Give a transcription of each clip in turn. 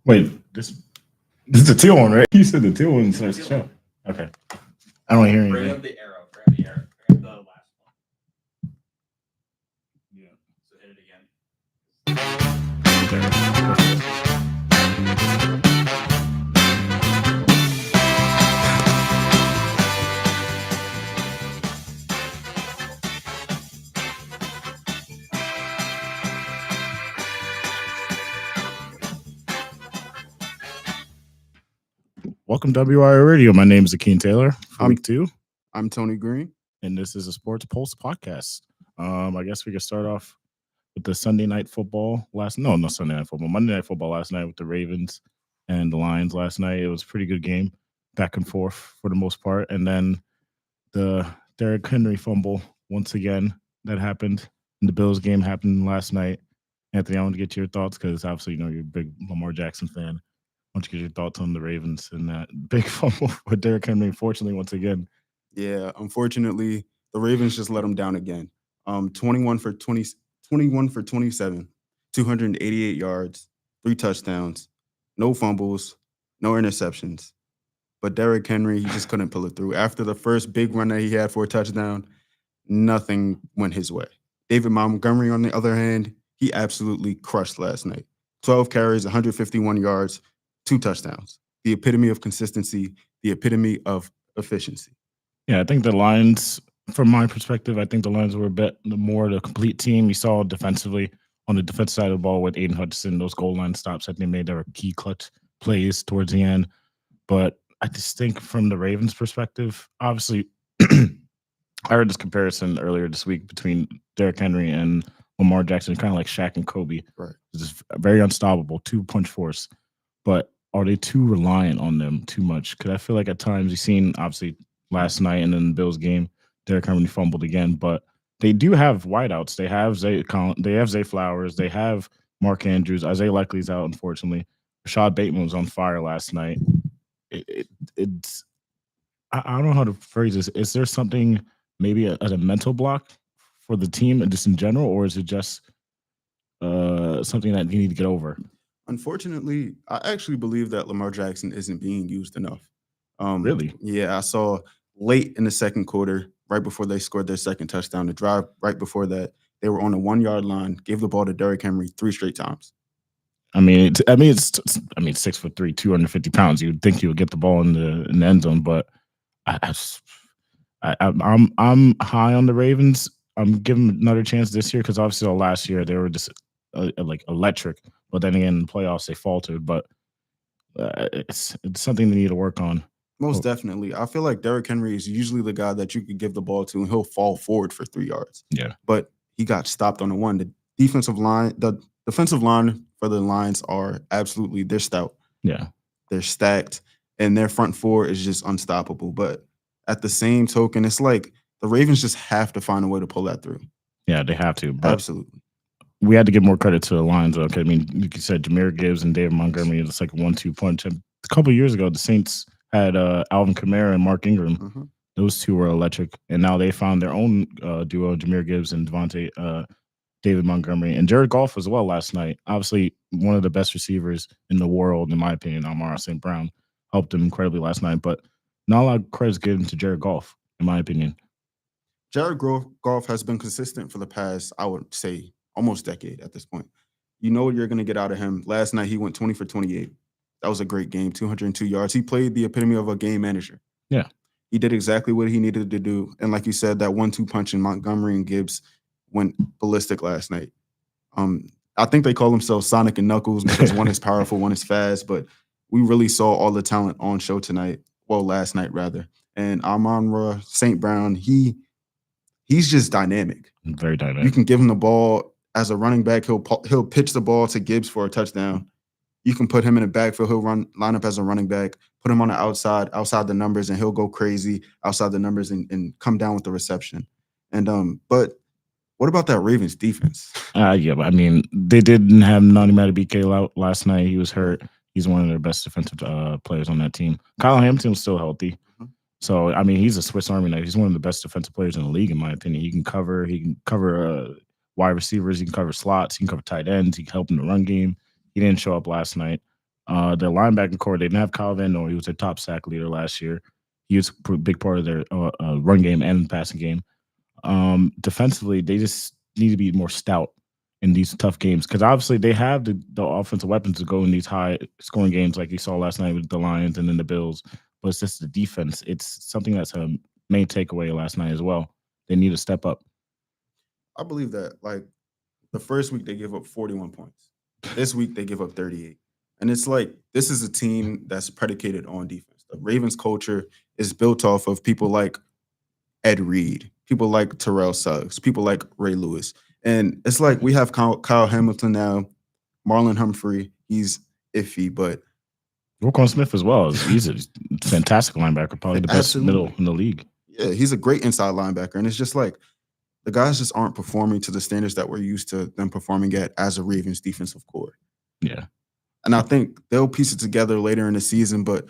Wait, this is the teal one, right? You said the teal one starts the show. Okay. I don't hear Bring anything. up the arrow. Bring up the arrow. Bring up the last one. Yeah. So hit it again. Welcome to WIR Radio. My name is Akin Taylor for I'm- week 2, I'm Tony Green. and this is a Sports Pulse podcast. I guess we could start off with the Sunday night football not Sunday night football, Monday night football last night with the Ravens and the Lions last night. It was a pretty good game, back and forth for the most part. And then the Derrick Henry fumble once again that happened. And the Bills game happened last night. Anthony, I want to get your thoughts because obviously, you're a big Lamar Jackson fan. I want to get your thoughts on the Ravens and that big fumble for Derrick Henry, unfortunately, once again. Yeah, unfortunately, the Ravens just let him down again. 21 for 27, 288 yards, 3 touchdowns, no fumbles, no interceptions. But Derrick Henry, he just couldn't pull it through. After the first big run that he had for a touchdown, nothing went his way. David Montgomery, on the other hand, he absolutely crushed last night. 12 carries, 151 yards, 2 touchdowns. The epitome of consistency, the epitome of efficiency. Yeah, I think the Lions, from my perspective, I think the Lions were a bit more the complete team. You saw defensively on the defensive side of the ball with Aiden Hutchinson, those goal line stops that they made, they were key clutch plays towards the end. But I just think from the Ravens' perspective, obviously, I heard this comparison earlier this week between Derrick Henry and Lamar Jackson, kind of like Shaq and Kobe. Right. It's just very unstoppable, 2-punch force. But are they too reliant on them too much? Because I feel like at times you've seen, obviously, last night and then the Bills game, Derrick Henry fumbled again. But they do have wideouts. They have Zay Flowers. They have Mark Andrews. Isaiah Likely's out, unfortunately. Rashad Bateman was on fire last night. It's I don't know how to phrase this. Is there something maybe as a mental block for the team and just in general, or is it just something that you need to get over? Unfortunately, I actually believe that Lamar Jackson isn't being used enough. Really? Yeah, I saw late in the second quarter, right before they scored their second touchdown, the drive right before that, they were on the 1-yard line, gave the ball to Derrick Henry 3 straight times. It's 6'3", 250 pounds. You'd think he would get the ball in the end zone, but I'm high on the Ravens. I'm giving them another chance this year because obviously last year they were just like electric, but then again in the playoffs they faltered. But it's something they need to work on. Most definitely. I feel like Derrick Henry is usually the guy that you could give the ball to and he'll fall forward for 3 yards. Yeah, But he got stopped on the 1. The defensive line for the Lions are absolutely, they're stout. yeah. They're stacked, and their front 4 is just unstoppable. But at the same token, it's like the Ravens just have to find a way to pull that through. Yeah, they have to. But Absolutely. we had to give more credit to the Lions. Okay, I mean, like you said, Jameer Gibbs and David Montgomery. It's like a 1-2 punch. And a couple of years ago, the Saints had Alvin Kamara and Mark Ingram. Mhm. Those two were electric, and now they found their own duo: Jameer Gibbs and David Montgomery, and Jared Goff as well last night. Obviously, one of the best receivers in the world, in my opinion. Amara St. Brown helped him incredibly last night, but not a lot of credit is given to Jared Goff, in my opinion. Jared Goff has been consistent for the past, I would say, almost decade at this point. You know what you're going to get out of him. Last night, he went 20 for 28. That was a great game, 202 yards. He played the epitome of a game manager. Yeah. He did exactly what he needed to do. And like you said, that 1-2 punch in Montgomery and Gibbs went ballistic last night. I think they call themselves Sonic and Knuckles because one is powerful, one is fast, but we really saw all the talent on show tonight. Well, last night, rather. And Amon-Ra St. Brown, he's just dynamic. Very dynamic. You can give him the ball as a running back. He'll pitch the ball to Gibbs for a touchdown. You can put him in the backfield. He'll line up as a running back, put him on the outside the numbers, and he'll go crazy outside the numbers and come down with the reception. And but what about that Ravens defense? Yeah, but I mean, they didn't have Nani Madubuike out last night. He was hurt. He's one of their best defensive players on that team. Kyle Hamilton was still healthy. So, I mean, he's a Swiss Army knife. He's one of the best defensive players in the league, in my opinion. He can cover wide receivers. He can cover slots. He can cover tight ends. He can help in the run game. He didn't show up last night. Their linebacking core, they didn't have Kyle Van Noy. He was their top sack leader last year. He was a big part of their run game and passing game. Defensively, they just need to be more stout in these tough games because obviously they have the offensive weapons to go in these high scoring games like you saw last night with the Lions and then the Bills. But it's just the defense. It's something that's a main takeaway last night as well. They need to step up. I believe that like the first week they give up 41 points. This week they give up 38. And it's like this is a team that's predicated on defense. The Ravens culture is built off of people like Ed Reed, people like Terrell Suggs, people like Ray Lewis. And it's like we have Kyle Hamilton now, Marlon Humphrey. He's iffy, but Roquan Smith as well. He's a fantastic linebacker, probably the best middle Absolutely. in the league. yeah, he's a great inside linebacker. And it's just like the guys just aren't performing to the standards that we're used to them performing at as a Ravens defensive core. Yeah. And I think they'll piece it together later in the season, but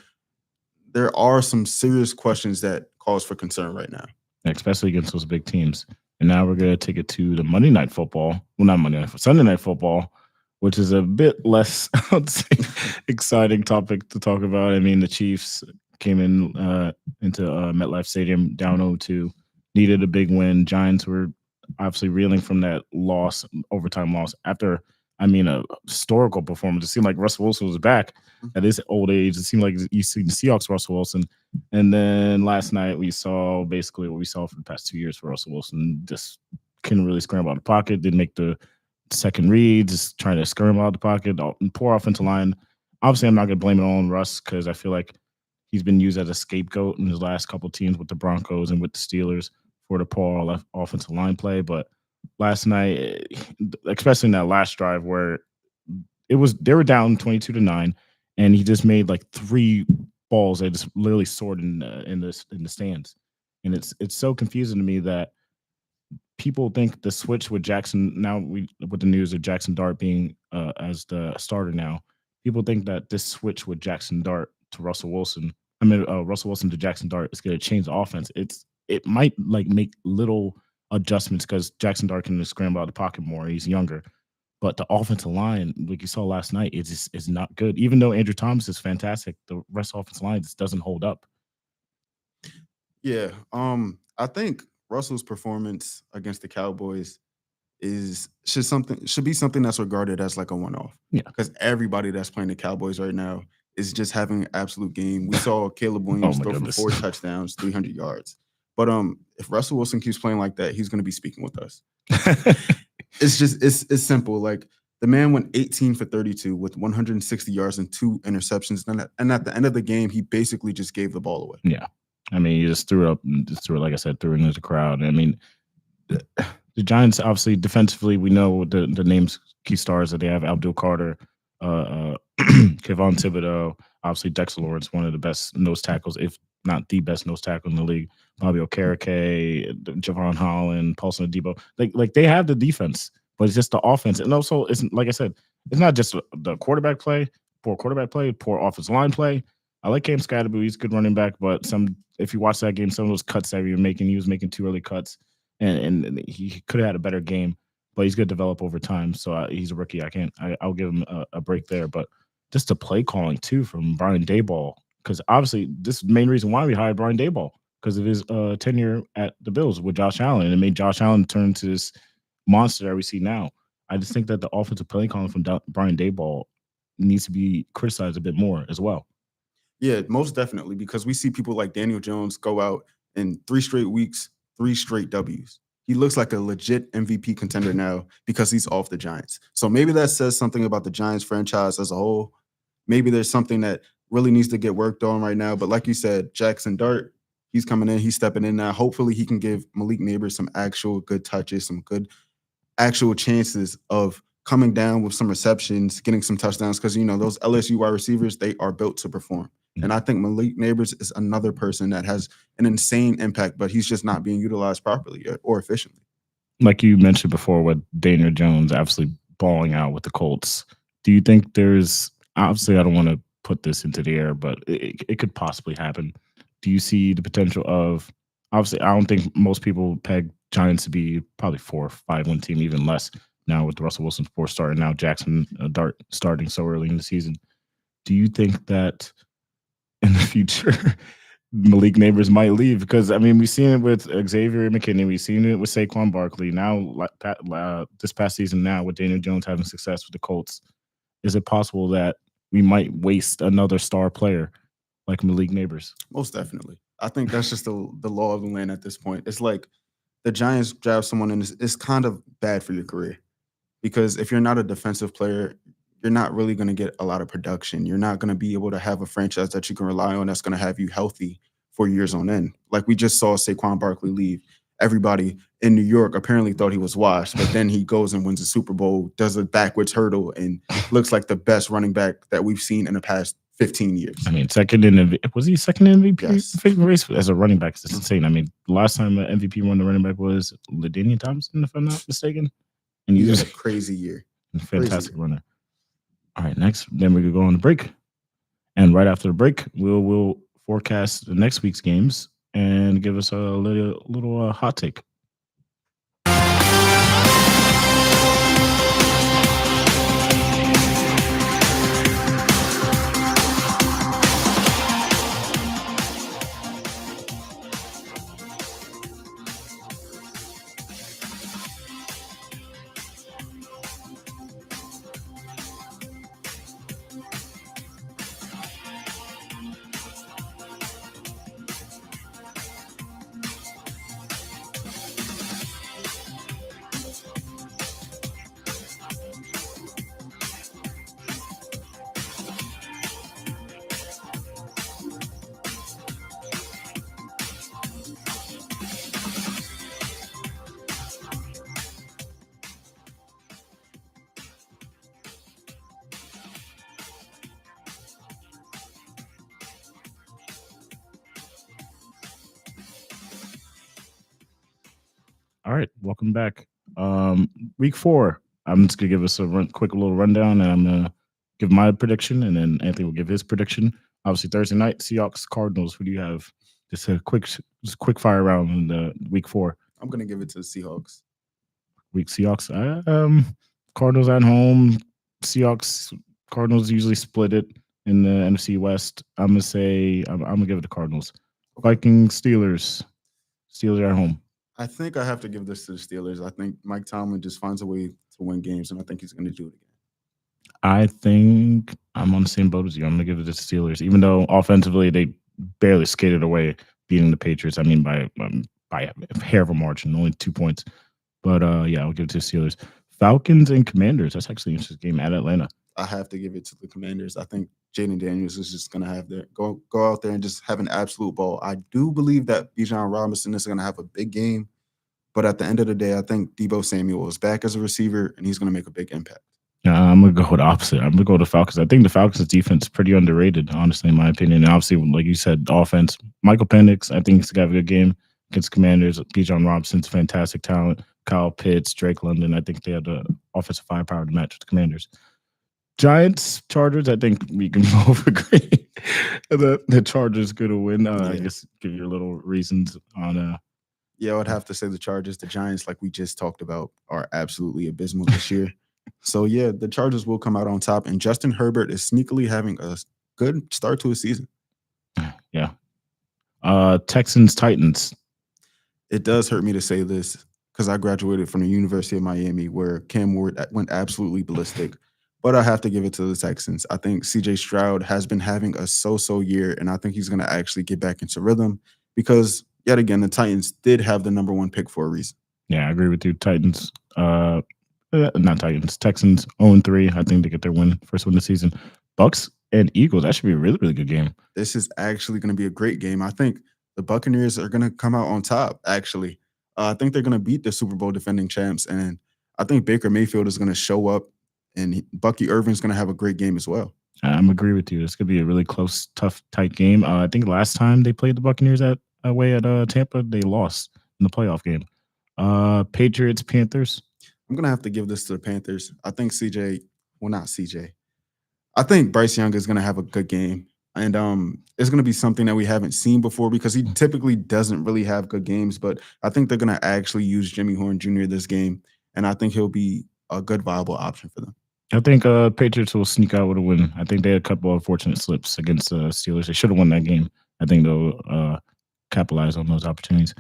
there are some serious questions that cause for concern right now. Especially against those big teams. And now we're going to take it to the Monday Night Football. Well, not Monday Night, Sunday Night Football, which is a bit less, I'd say, exciting topic to talk about. I mean, the Chiefs came in into MetLife Stadium down 0-2, needed a big win. Giants were obviously reeling from that loss, overtime loss, after, I mean, a historical performance. It seemed like Russell Wilson was back at his old age. It seemed like you see the Seahawks, Russell Wilson. And then last night we saw basically what we saw for the past 2 years for Russell Wilson. Just couldn't really scramble out of the pocket, didn't make the second read, just trying to scramble out of the pocket. Poor offensive line. Obviously, I'm not going to blame it all on Russ because I feel like he's been used as a scapegoat in his last couple of teams with the Broncos and with the Steelers for the poor offensive line play. But last night, especially in that last drive where they were down 22-9, and he just made like 3 balls that just literally soared in the stands, and it's so confusing to me that people think the switch with Jackson now with the news of Jackson Dart being as the starter now, people think that this switch with Jackson Dart to Russell Wilson, Russell Wilson to Jackson Dart is going to change the offense. It might like make little adjustments because Jackson Dart can scramble out of the pocket more. He's younger. But the offensive line, like you saw last night, is not good. Even though Andrew Thomas is fantastic, the rest of the offensive line just doesn't hold up. Yeah. I think Russell's performance against the Cowboys should be something that's regarded as like a one-off. Yeah. Because everybody that's playing the Cowboys right now is just having an absolute game. We saw Caleb Williams my throw goodness. for 4 touchdowns, 300 yards. But if Russell Wilson keeps playing like that, he's going to be speaking with us. It's simple. Like the man went 18 for 32 with 160 yards and 2 interceptions. And at the end of the game, he basically just gave the ball away. Yeah. I mean, you just threw it, like I said, threw it into the crowd. I mean, the Giants, obviously, defensively, we know the names, key stars that they have: Abdul Carter, Kayvon Thibodeau, obviously Dexter Lawrence, one of the best nose tackles, if not the best nose tackle in the league. Bobby Okereke, Javon Holland, Paulson Adebo. Like they have the defense, but it's just the offense. And also, it's like I said, it's not just the quarterback play, poor offensive line play. I like Cam Scatterby. He's a good running back, but if you watch that game, some of those cuts that he was making too early cuts, and he could have had a better game, but he's going to develop over time. So he's a rookie. I'll give him a break there. But just the play calling too from Brian Daboll, because obviously this is the main reason why we hired Brian Daboll, because of his tenure at the Bills with Josh Allen, and it made Josh Allen turn into this monster that we see now. I just think that the offensive play calling from Brian Daboll needs to be criticized a bit more as well. Yeah, most definitely, because we see people like Daniel Jones go out in 3 straight weeks, 3 straight W's. He looks like a legit MVP contender now because he's off the Giants. So maybe that says something about the Giants franchise as a whole. Maybe there's something that really needs to get worked on right now. But like you said, Jackson Dart, he's coming in, he's stepping in now. Hopefully he can give Malik Neighbors some actual good touches, some good actual chances of coming down with some receptions, getting some touchdowns, because, those LSU wide receivers, they are built to perform. And I think Malik Neighbors is another person that has an insane impact, but he's just not being utilized properly or efficiently. Like you mentioned before with Daniel Jones absolutely balling out with the Colts, do you think there's – obviously I don't want to put this into the air, but it could possibly happen. Do you see the potential of – obviously I don't think most people peg Giants to be probably 4 or 5-win team, even less now with Russell Wilson 4 starting, now Jackson Dart starting so early in the season. do you think that in the future Malik Neighbors might leave? Because I mean, we've seen it with Xavier McKinney, we've seen it with Saquon Barkley. Now, this past season, now with Daniel Jones having success with the Colts, is it possible that we might waste another star player like Malik Neighbors? Most definitely. I think that's just the law of the land at this point. It's like the Giants draft someone and it's kind of bad for your career because if you're not a defensive player, you're not really going to get a lot of production. You're not going to be able to have a franchise that you can rely on that's going to have you healthy for years on end. Like we just saw Saquon Barkley leave. Everybody in New York apparently thought he was washed, but then he goes and wins a Super Bowl, does a backwards hurdle, and looks like the best running back that we've seen in the past 15 years. I mean, second in was he second in MVP Yes. race as a running back? It's insane. I mean, the last time an MVP won the running back was LaDainian Thompson, if I'm not mistaken. And He he had was a crazy year. a fantastic runner. All right, next, then we could go on the break. And right after the break, we'll forecast the next week's games and give us a little hot take. All right, welcome back. Week 4. I'm just gonna give us a quick little rundown, and I'm gonna give my prediction, and then Anthony will give his prediction. Obviously, Thursday night, Seahawks Cardinals. Who do you have? Just a quick fire round in the week 4. I'm going to give it to the Seahawks. Week Seahawks. Cardinals at home. Seahawks Cardinals usually split it in the NFC West. I'm gonna say I'm gonna give it to Cardinals. Vikings Steelers. Steelers at home. I think I have to give this to the Steelers. I think Mike Tomlin just finds a way to win games, and I think he's going to do it again. I think I'm on the same boat as you. I'm gonna give it to the Steelers, even though offensively they barely skated away beating the Patriots. I mean by a hair of a margin, only 2 points. But yeah, I'll give it to the Steelers. Falcons and Commanders. That's actually an interesting game at Atlanta. I have to give it to the Commanders. I think Jaden Daniels is just going to have go out there and just have an absolute ball. I do believe that Bijan Robinson is going to have a big game, but at the end of the day, I think Deebo Samuel is back as a receiver, and he's going to make a big impact. I'm gonna go with the opposite. I'm gonna go to Falcons. I think the Falcons' defense is pretty underrated, honestly, in my opinion. And obviously, like you said, offense. Michael Penix, I think he's got a good game against Commanders. Bijan Robinson's fantastic talent. Kyle Pitts, Drake London. I think they have the offensive firepower to match with the Commanders. Giants, Chargers. I think we can both agree the Chargers gonna win. I guess give you a little reasons on. Yeah, I would have to say the Chargers. The Giants, like we just talked about, are absolutely abysmal this year. So yeah, the Chargers will come out on top, and Justin Herbert is sneakily having a good start to his season. Yeah. Texans, Titans. It does hurt me to say this because I graduated from the University of Miami, where Cam Ward went absolutely ballistic. But I have to give it to the Texans. I think CJ Stroud has been having a so-so year, and I think he's going to actually get back into rhythm because, yet again, the Titans did have the number 1 pick for a reason. Yeah, I agree with you. Titans. Not Titans. Texans 0-3. I think they get their first win of the season. Bucks and Eagles. That should be a really, really good game. This is actually going to be a great game. I think the Buccaneers are going to come out on top, actually. I think they're going to beat the Super Bowl defending champs, and I think Baker Mayfield is going to show up, and Bucky Irvin's going to have a great game as well. I'm agree with you. This could be a really close, tough, tight game. I think last time they played the Buccaneers away at Tampa, they lost in the playoff game. Patriots, Panthers. I'm going to have to give this to the Panthers. I think not CJ. I think Bryce Young is going to have a good game. And it's going to be something that we haven't seen before because he typically doesn't really have good games. But I think they're going to actually use Jimmy Horn Jr. this game. And I think he'll be a good, viable option for them. I think Patriots will sneak out with a win. I think they had a couple of unfortunate slips against Steelers. They should have won that game. I think they'll capitalize on those opportunities.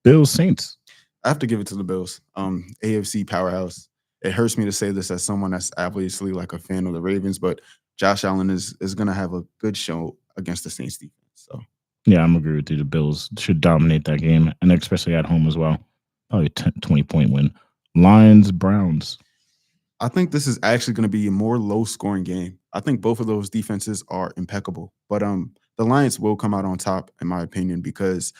Bills Saints. I have to give it to the Bills. AFC powerhouse. It hurts me to say this as someone that's obviously like a fan of the Ravens, but Josh Allen is going to have a good show against the Saints defense. So Yeah, I'm agree with you. The Bills should dominate that game, and especially at home as well. Probably 20-point win. Lions Browns. I think this is actually going to be a more low scoring game. I think both of those defenses are impeccable, but the Lions will come out on top in my opinion because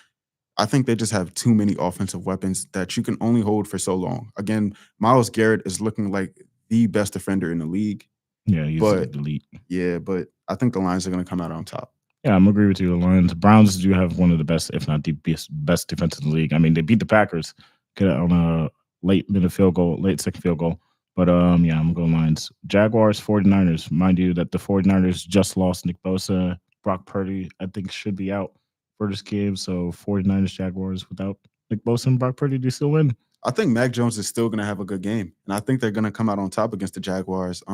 I think they just have too many offensive weapons that you can only hold for so long. Again, Miles Garrett is looking like the best defender in the league, Yeah, he's but elite. yeah, but I think the Lions are going to come out on top. Yeah, I'm agree with you. The Lions, Browns do have one of the best, if not the best defense in the league. I mean, they beat the Packers get it on a late minute field goal, late second field goal. But yeah, I'm going Lions. Jaguars, 49ers. Mind you that the 49ers just lost Nick Bosa. Brock Purdy, I think, should be out for this game. So 49ers, Jaguars without Nick Bosa and Brock Purdy, do you still win? I think Mac Jones is still going to have a good game, and I think they're going to come out on top against the Jaguars.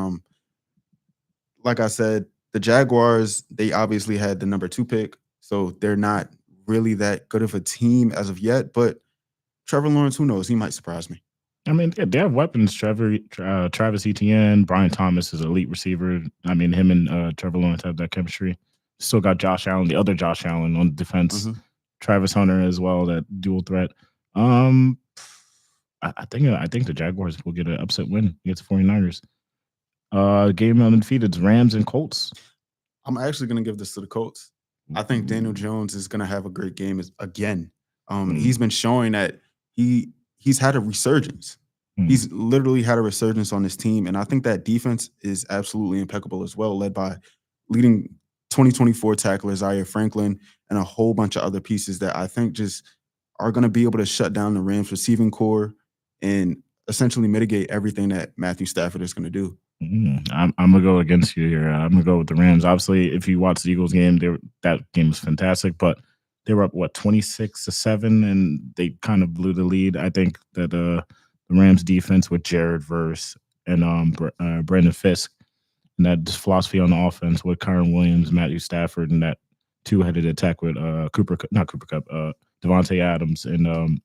Like I said, the Jaguars, they obviously had the number 2 pick, so they're not really that good of a team as of yet. But Trevor Lawrence, who knows? He might surprise me. I mean, they have weapons. Travis Etienne, Brian Thomas is an elite receiver. I mean, him and Trevor Lawrence have that chemistry. Still got Josh Allen, the other Josh Allen on defense. Mhm. Travis Hunter as well, that dual threat. Um, I think the Jaguars will get an upset win against the 49ers. Game undefeated, Rams and Colts. I'm actually going to give this to the Colts. I think Daniel Jones is going to have a great game again. He's been showing that he's had a resurgence. Mm. He's literally had a resurgence on his team, and I think that defense is absolutely impeccable as well, led by leading 2024 tackler Zaire Franklin and a whole bunch of other pieces that I think just are going to be able to shut down the Rams receiving core and essentially mitigate everything that Matthew Stafford is going to do. I'm gonna go against you here. I'm gonna go with the Rams. Obviously, if you watch the Eagles game, that game was fantastic, but they were up 26-7, and they kind of blew the lead. I think that the Rams defense with Jared Verse and Brandon Fisk and that philosophy on the offense with Kyron Williams, Matthew Stafford, and that two-headed attack with not Cooper Cup, Devontae Adams and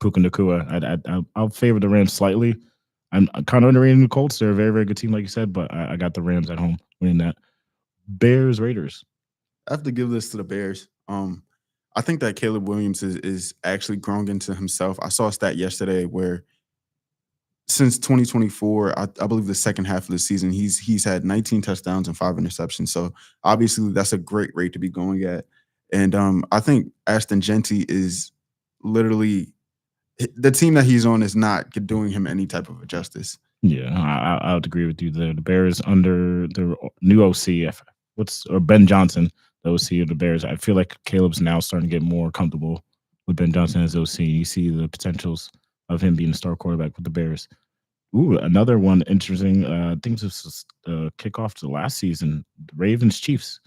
Puka Nakua. I'll favor the Rams slightly. I'm kind of underrating the Colts. They're a very, very good team, like you said, but I got the Rams at home winning that. Bears, Raiders. I have to give this to the Bears. I think that Caleb Williams is actually growing into himself. I saw a stat yesterday where since 2024, I believe the second half of the season, he's had 19 touchdowns and 5 interceptions. So obviously that's a great rate to be going at. And I think Ashton Genty is literally the team that he's on is not doing him any type of justice. Yeah, I would agree with you there. The Bears under the new OC, or Ben Johnson, the OC of the Bears. I feel like Caleb's now starting to get more comfortable with Ben Johnson as OC. You see the potentials of him being a star quarterback with the Bears. Ooh, another one interesting. I think this was the kickoff to last season. The Ravens Chiefs.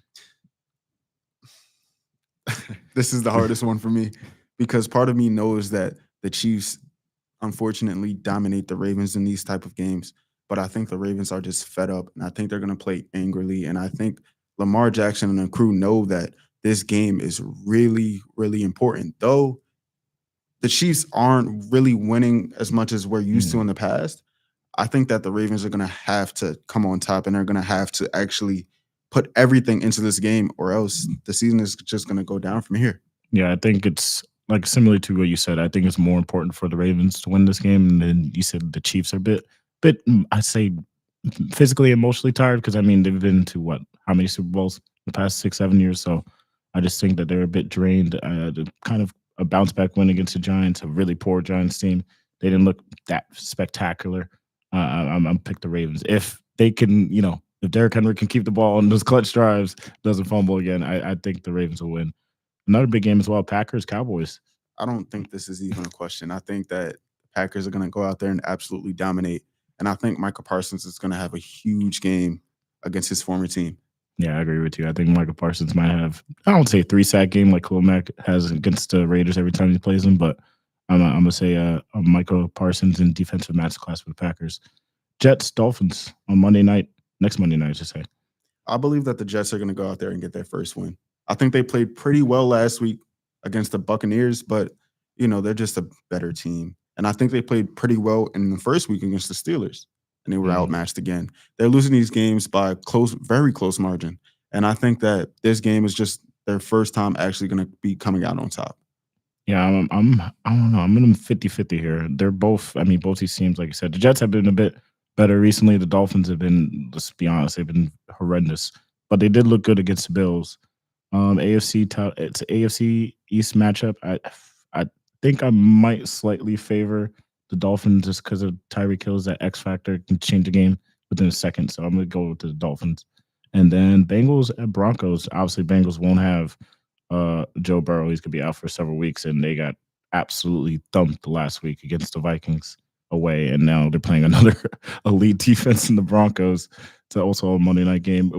This is the hardest one for me because part of me knows that the Chiefs unfortunately dominate the Ravens in these type of games, but I think the Ravens are just fed up and I think they're going to play angrily, and I think Lamar Jackson and the crew know that this game is really, really important. Though the Chiefs aren't really winning as much as we're used to in the past, I think that the Ravens are going to have to come on top and they're going to have to actually put everything into this game or else the season is just going to go down from here. Yeah, I think it's like similar to what you said. I think it's more important for the Ravens to win this game. And then you said the Chiefs are a bit, I'd say physically, emotionally tired because I mean they've been to how many Super Bowls the past 6-7 years. So I just think that they're a bit drained. The kind of a bounce back win against the Giants, a really poor Giants team. They didn't look that spectacular. I'm pick the Ravens if they can. If Derrick Henry can keep the ball on those clutch drives, doesn't fumble again, I think the Ravens will win. Another big game as well, Packers, Cowboys. I don't think this is even a question. I think that the Packers are going to go out there and absolutely dominate. And I think Michael Parsons is going to have a huge game against his former team. Yeah, I agree with you. I think Michael Parsons might have, I don't say 3-sack game like Khalil Mack has against the Raiders every time he plays them, but I'm going to say Michael Parsons in defensive masterclass for the Packers. Jets Dolphins on Monday night. Next Monday night, I should say. I believe that the Jets are going to go out there and get their first win. I think they played pretty well last week against the Buccaneers, but they're just a better team. And I think they played pretty well in the first week against the Steelers, and they were outmatched again. They're losing these games by very close margin. And I think that this game is just their first time actually going to be coming out on top. Yeah, I don't know. I'm in 50-50 here. They're both, I mean, both these teams, like I said, the Jets have been a bit better recently. The Dolphins have been, let's be honest, they've been horrendous. But they did look good against the Bills. It's an AFC East matchup. I think I might slightly favor the Dolphins just because of Tyreek Hill's that X factor can change the game within a second. So I'm gonna go with the Dolphins. And then Bengals and Broncos. Obviously, Bengals won't have Joe Burrow. He's gonna be out for several weeks, and they got absolutely thumped last week against the Vikings away, and now they're playing another elite defense in the Broncos. It's also a Monday night game.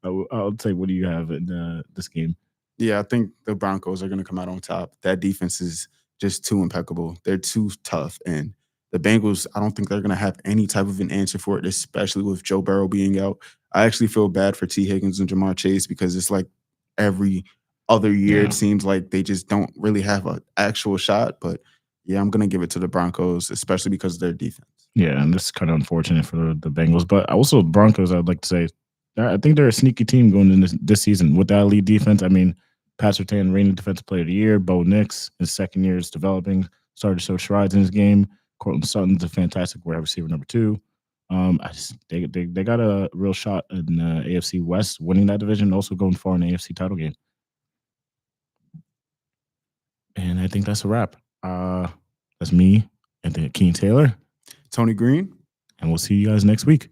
I'll say, what do you have in this game? Yeah, I think the Broncos are going to come out on top. That defense is just too impeccable. They're too tough. And the Bengals, I don't think they're going to have any type of an answer for it, especially with Joe Burrow being out. I actually feel bad for T. Higgins and Jamar Chase because it's like every other year, Yeah. it seems like they just don't really have an actual shot. But yeah, I'm going to give it to the Broncos, especially because of their defense. Yeah, and this is kind of unfortunate for the Bengals, but also Broncos. I'd like to say, I think they're a sneaky team going into this season with that elite defense. I mean, Pat Surtain, reigning defensive player of the year. Bo Nix, his second year is developing, started to show strides in his game. Cortland Sutton's a fantastic wide receiver number 2. They got a real shot in AFC West, winning that division, also going far in the AFC title game. And I think that's a wrap. That's me, and then Akin Taylor, Tony Green. and we'll see you guys next week.